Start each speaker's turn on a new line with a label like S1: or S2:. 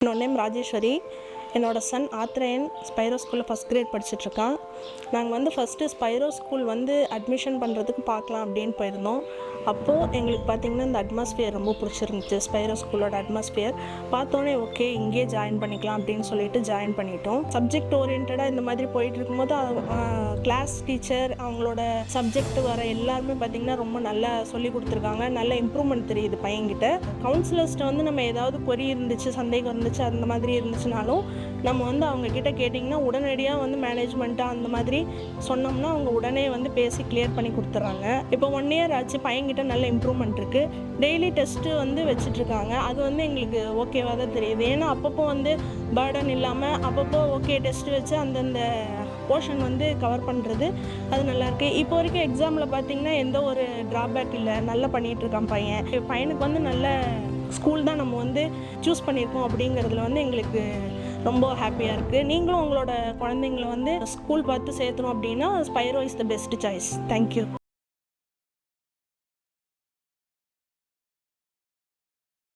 S1: என்னோட நேம் ராஜேஸ்வரி. என்னோடய Sun Athreyan Spiro ஸ்கூலில் ஃபஸ்ட் கிரேட் படிச்சுட்ருக்கான். நாங்கள் ஃபஸ்ட்டு ஸ்பைரோ ஸ்கூல் அட்மிஷன் பண்ணுறதுக்கு பார்க்கலாம் அப்படின்னு போயிருந்தோம். அப்போது எங்களுக்கு பார்த்திங்கன்னா இந்த அட்மாஸ்ஃபியர் ரொம்ப பிடிச்சிருந்துச்சு. ஸ்பைரோ ஸ்கூலோட அட்மாஸ்ஃபியர் பார்த்தோன்னே ஓகே இங்கேயே ஜாயின் பண்ணிக்கலாம் அப்படின்னு சொல்லிட்டு ஜாயின் பண்ணிட்டோம். சப்ஜெக்ட் ஓரியன்டாக இந்த மாதிரி போயிட்டு இருக்கும்போது கிளாஸ் டீச்சர் அவங்களோட சப்ஜெக்ட் வர எல்லாருமே பார்த்திங்கன்னா ரொம்ப நல்லா சொல்லி கொடுத்துருக்காங்க. நல்ல இம்ப்ரூவ்மெண்ட் தெரியுது பையன்கிட்ட. கவுன்சிலர்ஸ்ட்டு நம்ம ஏதாவது கொரி இருந்துச்சு, சந்தேகம் இருந்துச்சு, அந்த மாதிரி இருந்துச்சுனாலும் நம்ம அவங்கக்கிட்ட கேட்டிங்கன்னா உடனடியாக மேனேஜ்மெண்ட்டாக அந்த மாதிரி சொன்னோம்னா அவங்க உடனே பேசி கிளியர் பண்ணி கொடுத்துட்றாங்க. இப்போ 1 இயர் ஆச்சு, பையன்கிட்ட நல்ல இம்ப்ரூவ்மெண்ட் இருக்குது. டெய்லி டெஸ்ட்டு வச்சிட்ருக்காங்க. அது எங்களுக்கு ஓகேவாக தான் தெரியுது. ஏன்னா அப்பப்போ பேர்டன் இல்லாமல் அப்பப்போ ஓகே டெஸ்ட்டு வச்சு அந்தந்த போர்ஷன் கவர் பண்ணுறது அது நல்லாயிருக்கு. இப்போ வரைக்கும் எக்ஸாமில் பார்த்திங்கன்னா எந்த ஒரு ட்ராபேக் இல்லை, நல்லா பண்ணிகிட்ருக்கான் பையன். பையனுக்கு நல்ல ஸ்கூல் தான் நம்ம சூஸ் பண்ணியிருக்கோம் அப்படிங்கிறதுல எங்களுக்கு ரொம்ப ஹாப்பியாக இருக்குது. நீங்களும் உங்களோட குழந்தைங்கள ஸ்கூல் பார்த்து சேர்த்தணும் அப்படின்னா Spiro is the best choice. Thank you.